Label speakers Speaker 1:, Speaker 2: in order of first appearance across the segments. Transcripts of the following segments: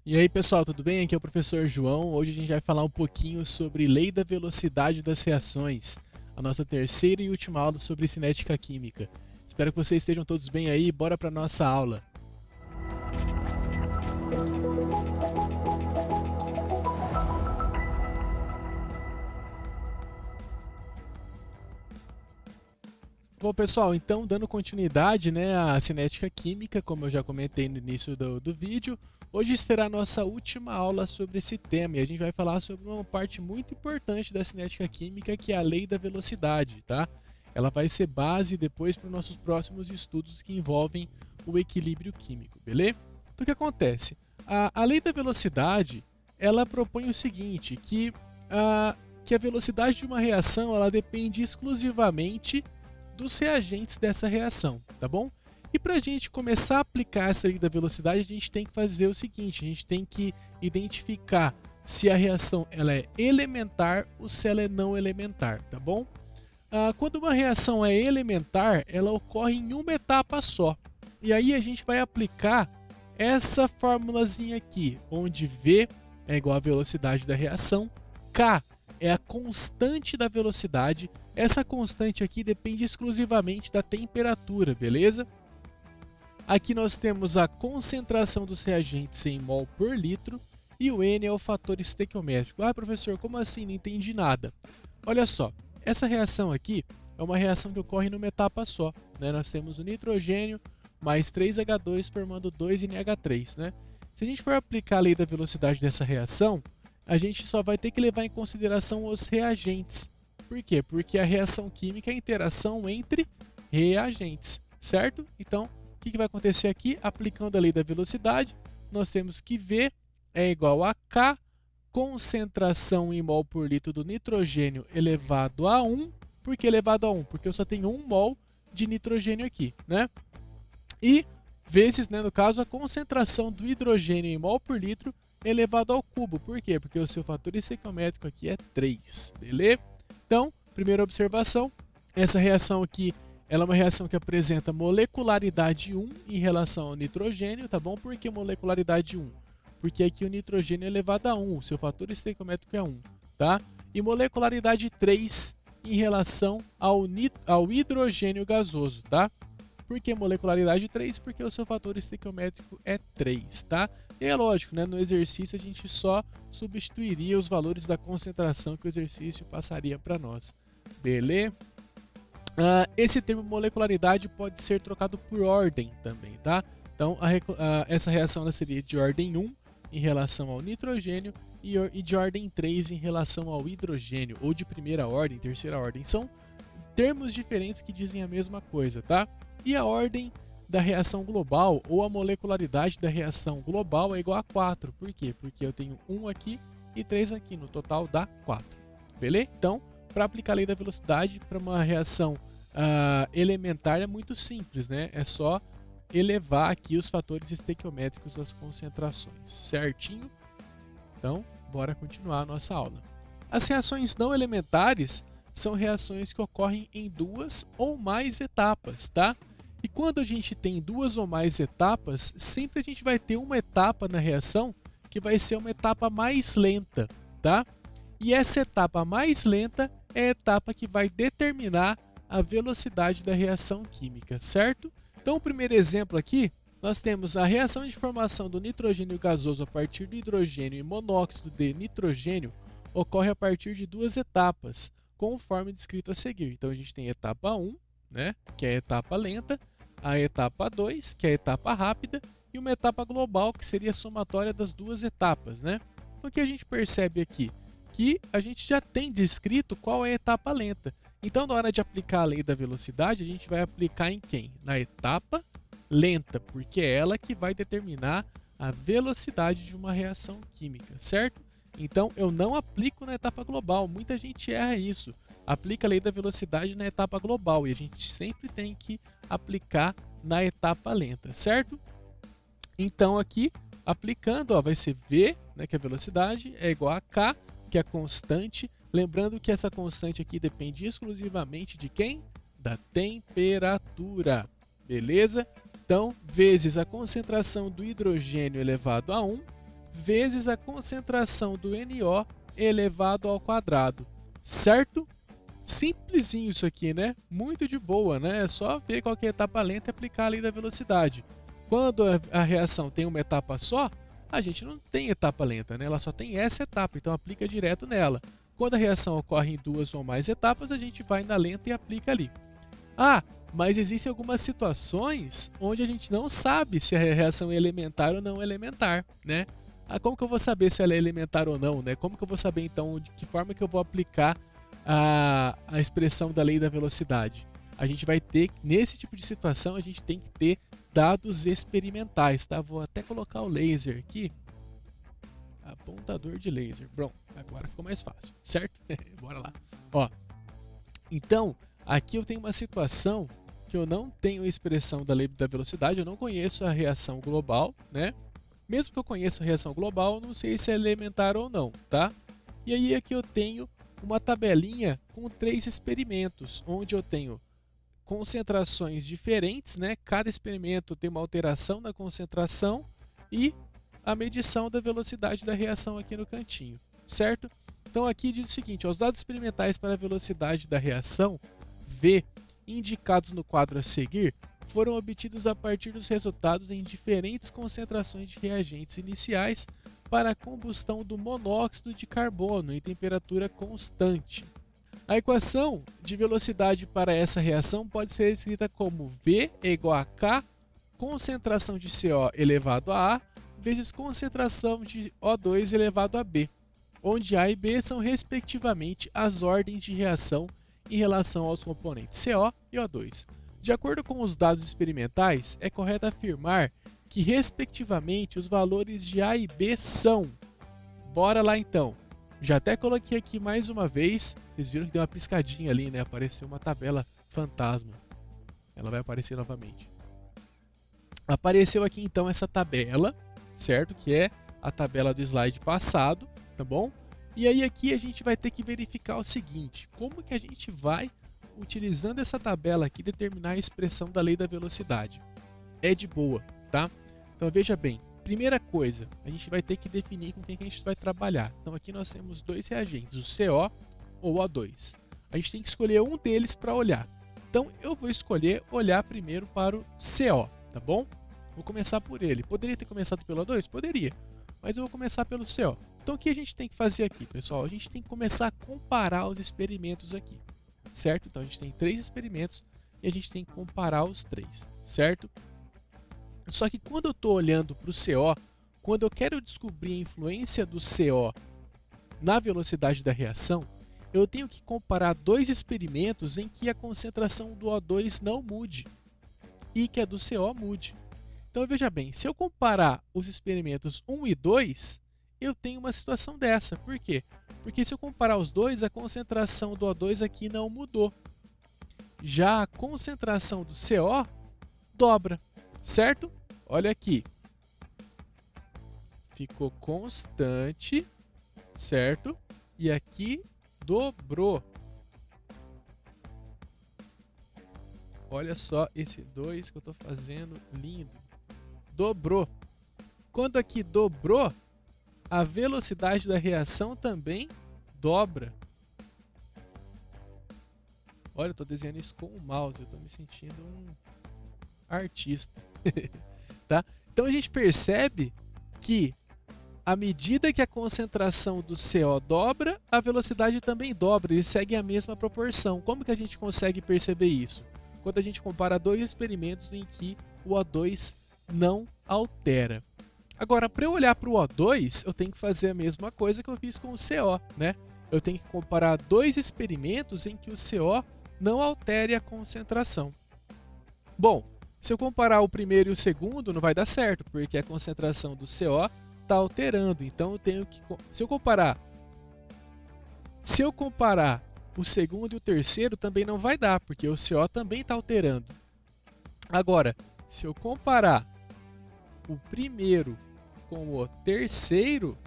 Speaker 1: E aí pessoal, tudo bem? Aqui é o professor João. Hoje a gente vai falar um pouquinho sobre lei da velocidade das reações, a nossa terceira e última aula sobre cinética química. Espero que vocês estejam todos bem aí, bora para nossa aula. Bom pessoal, então dando continuidade à cinética química, como eu já comentei no início do vídeo, hoje será a nossa última aula sobre esse tema e a gente vai falar sobre uma parte muito importante da cinética química, que é a lei da velocidade, tá? Ela vai ser base depois para os nossos próximos estudos que envolvem o equilíbrio químico, beleza? Então o que acontece? A lei da velocidade, ela propõe o seguinte, que a velocidade de uma reação ela depende exclusivamente dos reagentes dessa reação, tá bom? E para a gente começar a aplicar essa lei da velocidade, a gente tem que fazer o seguinte, a gente tem que identificar se a reação ela é elementar ou se ela é não elementar, tá bom? Quando uma reação é elementar, ela ocorre em uma etapa só. E aí a gente vai aplicar essa formulazinha aqui, onde V é igual à velocidade da reação, K é a constante da velocidade. Essa constante aqui depende exclusivamente da temperatura, beleza? Aqui nós temos a concentração dos reagentes em mol por litro e o N é o fator estequiométrico. Ah, professor, como assim? Não entendi nada. Olha só, essa reação aqui é uma reação que ocorre numa etapa só, né? Nós temos o nitrogênio mais 3H2 formando 2NH3, né? Se a gente for aplicar a lei da velocidade dessa reação, a gente só vai ter que levar em consideração os reagentes. Por quê? Porque a reação química é a interação entre reagentes, certo? Então, o que vai acontecer aqui? Aplicando a lei da velocidade, nós temos que V é igual a K, concentração em mol por litro do nitrogênio elevado a 1. Por que elevado a 1? Porque eu só tenho 1 mol de nitrogênio aqui, né? E vezes, né, no caso, a concentração do hidrogênio em mol por litro elevado ao cubo. Por quê? Porque o seu fator estequiométrico aqui é 3, beleza? Então, primeira observação, essa reação aqui ela é uma reação que apresenta molecularidade 1 em relação ao nitrogênio, tá bom? Por que molecularidade 1? Porque aqui o nitrogênio é elevado a 1, o seu fator estequiométrico é 1, tá? E molecularidade 3 em relação ao hidrogênio gasoso, tá? Por que molecularidade 3? Porque o seu fator estequiométrico é 3, tá? E é lógico, né? No exercício a gente só substituiria os valores da concentração que o exercício passaria para nós. Beleza? Esse termo molecularidade pode ser trocado por ordem também, tá? Então, essa reação ela seria de ordem 1 em relação ao nitrogênio e de ordem 3 em relação ao hidrogênio, ou de primeira ordem, terceira ordem. São termos diferentes que dizem a mesma coisa, tá? E a ordem da reação global, ou a molecularidade da reação global é igual a 4. Por quê? Porque eu tenho 1 aqui e 3 aqui, no total dá 4. Beleza? Então, para aplicar a lei da velocidade para uma reação elementar é muito simples, né? É só elevar aqui os fatores estequiométricos das concentrações, certinho? Então, bora continuar a nossa aula. As reações não elementares são reações que ocorrem em duas ou mais etapas, tá? E quando a gente tem duas ou mais etapas, sempre a gente vai ter uma etapa na reação que vai ser uma etapa mais lenta, tá? E essa etapa mais lenta é a etapa que vai determinar a velocidade da reação química, certo? Então, o primeiro exemplo aqui, nós temos a reação de formação do nitrogênio gasoso a partir do hidrogênio e monóxido de nitrogênio ocorre a partir de duas etapas, conforme descrito a seguir. Então, a gente tem a etapa 1, né, que é a etapa lenta, a etapa 2, que é a etapa rápida, e uma etapa global, que seria a somatória das duas etapas, né? Então, o que a gente percebe aqui? Que a gente já tem descrito qual é a etapa lenta. Então, na hora de aplicar a lei da velocidade, a gente vai aplicar em quem? Na etapa lenta, porque é ela que vai determinar a velocidade de uma reação química, certo? Então, eu não aplico na etapa global. Muita gente erra isso. Aplica a lei da velocidade na etapa global e a gente sempre tem que aplicar na etapa lenta, certo? Então, aqui, aplicando, ó, vai ser V, né, que é a velocidade, é igual a K, que é a constante. Lembrando que essa constante aqui depende exclusivamente de quem? Da temperatura, beleza? Então, vezes a concentração do hidrogênio elevado a 1, vezes a concentração do NO elevado ao quadrado, certo? Simplesinho isso aqui, né? Muito de boa, né? É só ver qual que é a etapa lenta e aplicar a lei da velocidade. Quando a reação tem uma etapa só, a gente não tem etapa lenta, né? Ela só tem essa etapa, então aplica direto nela. Quando a reação ocorre em duas ou mais etapas, a gente vai na lenta e aplica ali. Ah, mas existem algumas situações onde a gente não sabe se a reação é elementar ou não elementar, né? Ah, como que eu vou saber se ela é elementar ou não, né? Como que eu vou saber então de que forma que eu vou aplicar a expressão da lei da velocidade? A gente vai ter, nesse tipo de situação, a gente tem que ter dados experimentais, tá? Vou até colocar o laser aqui. Apontador de laser. Pronto, agora ficou mais fácil, certo? Bora lá. Ó, então, aqui eu tenho uma situação que eu não tenho a expressão da lei da velocidade, eu não conheço a reação global, né? Mesmo que eu conheça a reação global, eu não sei se é elementar ou não, tá? E aí aqui eu tenho uma tabelinha com 3 experimentos, onde eu tenho concentrações diferentes, né? Cada experimento tem uma alteração na concentração e a medição da velocidade da reação aqui no cantinho, certo? Então aqui diz o seguinte, ó, os dados experimentais para a velocidade da reação V indicados no quadro a seguir foram obtidos a partir dos resultados em diferentes concentrações de reagentes iniciais para a combustão do monóxido de carbono em temperatura constante. A equação de velocidade para essa reação pode ser escrita como V é igual a K, concentração de CO elevado a A, vezes concentração de O2 elevado a B, onde A e B são respectivamente as ordens de reação em relação aos componentes CO e O2. De acordo com os dados experimentais, é correto afirmar que, respectivamente, os valores de A e B são... Bora lá então! Já até coloquei aqui mais uma vez, vocês viram que deu uma piscadinha ali, né? Apareceu uma tabela fantasma. Ela vai aparecer novamente. Apareceu aqui então essa tabela, certo? Que é a tabela do slide passado, tá bom? E aí aqui a gente vai ter que verificar o seguinte, como que a gente vai, utilizando essa tabela aqui, determinar a expressão da lei da velocidade? É de boa, tá? Então veja bem, primeira coisa, a gente vai ter que definir com quem que a gente vai trabalhar. Então aqui nós temos 2 reagentes, o CO ou o O2. A gente tem que escolher um deles para olhar. Então eu vou escolher olhar primeiro para o CO, tá bom? Vou começar por ele. Poderia ter começado pelo O2? Poderia, mas eu vou começar pelo CO. Então o que a gente tem que fazer aqui, pessoal? A gente tem que começar a comparar os experimentos aqui, certo? Então a gente tem 3 experimentos e a gente tem que comparar os 3, certo? Só que quando eu estou olhando para o CO, quando eu quero descobrir a influência do CO na velocidade da reação, eu tenho que comparar 2 experimentos em que a concentração do O2 não mude e que a do CO mude. Então veja bem, se eu comparar os experimentos 1 e 2, eu tenho uma situação dessa. Por quê? Porque se eu comparar os dois, a concentração do O2 aqui não mudou. Já a concentração do CO dobra, certo? Olha aqui. Ficou constante, certo? E aqui dobrou. Olha só esse 2 que eu estou fazendo, lindo. Dobrou. Quando aqui dobrou, a velocidade da reação também dobra. Olha, eu estou desenhando isso com o mouse, eu estou me sentindo um artista. Tá? Então a gente percebe que à medida que a concentração do CO dobra, a velocidade também dobra, eles seguem a mesma proporção. Como que a gente consegue perceber isso? Quando a gente compara 2 experimentos em que o O2 não altera. Agora, para eu olhar para o O2, eu tenho que fazer a mesma coisa que eu fiz com o CO, né? Eu tenho que comparar 2 experimentos em que o CO não altere a concentração. Bom, se eu comparar o primeiro e o segundo, não vai dar certo, porque a concentração do CO está alterando. Então eu tenho que... Se eu comparar o segundo e o terceiro, também não vai dar, porque o CO também está alterando. Agora, se eu comparar o primeiro com o terceiro,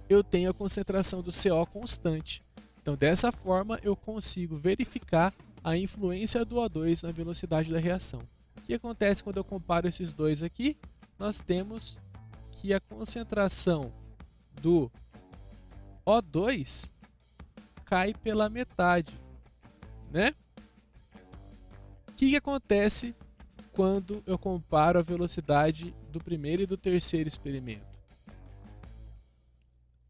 Speaker 1: eu tenho a concentração do CO constante. Então, dessa forma, eu consigo verificar a influência do O2 na velocidade da reação. O que acontece quando eu comparo esses dois aqui? Nós temos que a concentração do O2 cai pela metade, né? O que acontece quando eu comparo a velocidade do primeiro e do terceiro experimento?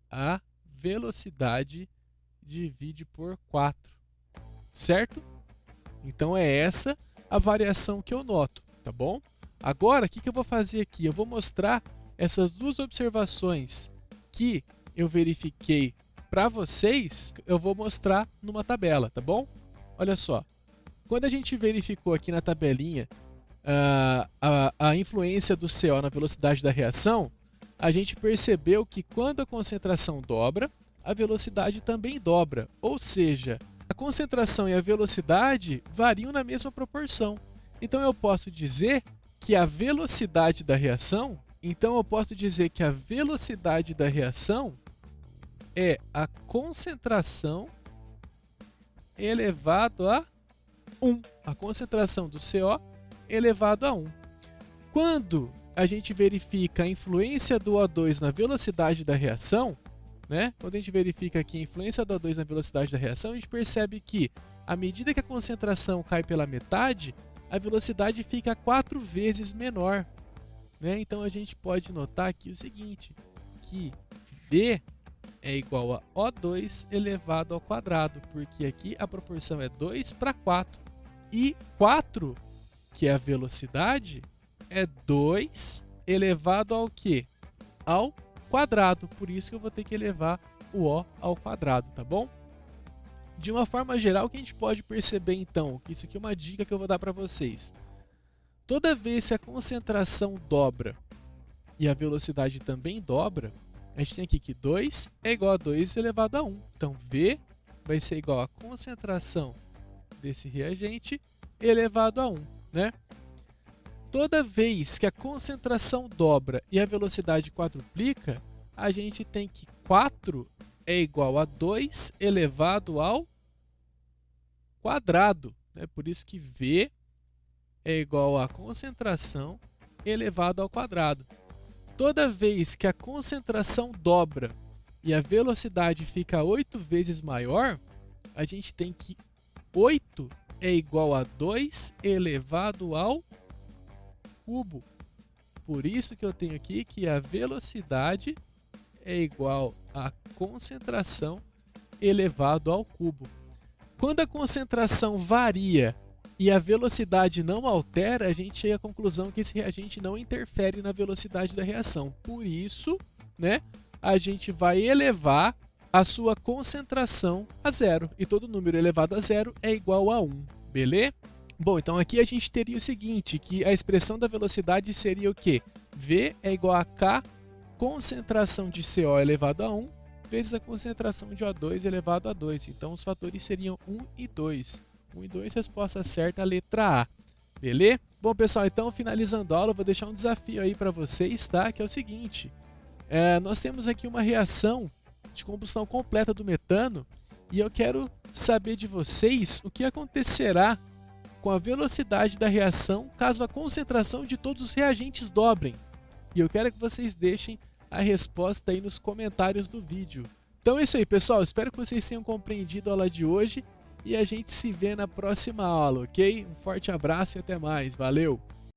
Speaker 1: A velocidade divide por 4, certo? Então é essa a variação que eu noto, tá bom? Agora, o que eu vou fazer aqui? Eu vou mostrar essas duas observações que eu verifiquei para vocês, eu vou mostrar numa tabela, tá bom? Olha só, quando a gente verificou aqui na tabelinha a influência do CO na velocidade da reação, a gente percebeu que quando a concentração dobra, a velocidade também dobra, ou seja, a concentração e a velocidade variam na mesma proporção. Então eu posso dizer que a velocidade da reação, é a concentração elevado a 1. A concentração do CO elevado a 1. Quando a gente verifica a influência do O2 na velocidade da reação, né? Quando a gente verifica aqui a influência do O2 na velocidade da reação, a gente percebe que, à medida que a concentração cai pela metade, a velocidade fica 4 vezes menor, né? Então a gente pode notar aqui o seguinte, que V é igual a O2 elevado ao quadrado, porque aqui a proporção é 2 para 4. E 4, que é a velocidade, é 2 elevado ao quê? Ao quadrado. Por isso que eu vou ter que elevar o O ao quadrado, tá bom? De uma forma geral, o que a gente pode perceber então? Que isso aqui é uma dica que eu vou dar para vocês. Toda vez que a concentração dobra e a velocidade também dobra, a gente tem aqui que 2 é igual a 2 elevado a 1. Então, V vai ser igual a concentração desse reagente elevado a 1, né? Toda vez que a concentração dobra e a velocidade quadruplica, a gente tem que 4 é igual a 2 elevado ao quadrado, né? Por isso que V é igual a concentração elevado ao quadrado. Toda vez que a concentração dobra e a velocidade fica 8 vezes maior, a gente tem que 8 é igual a 2 elevado ao cubo. Por isso que eu tenho aqui que a velocidade é igual a concentração elevado ao cubo. Quando a concentração varia e a velocidade não altera, a gente chega à conclusão que esse reagente não interfere na velocidade da reação. Por isso, né, a gente vai elevar a sua concentração a zero. E todo número elevado a zero é igual a 1, beleza? Bom, então aqui a gente teria o seguinte, que a expressão da velocidade seria o quê? V é igual a K, concentração de CO elevado a 1, vezes a concentração de O2 elevado a 2. Então os fatores seriam 1 e 2. 1 e 2, resposta certa, a letra A. Beleza? Bom, pessoal, então finalizando a aula, eu vou deixar um desafio aí para vocês, tá? Que é o seguinte, nós temos aqui uma reação de combustão completa do metano e eu quero saber de vocês o que acontecerá com a velocidade da reação caso a concentração de todos os reagentes dobrem. E eu quero que vocês deixem a resposta aí nos comentários do vídeo. Então é isso aí, pessoal. Espero que vocês tenham compreendido a aula de hoje e a gente se vê na próxima aula, ok? Um forte abraço e até mais. Valeu!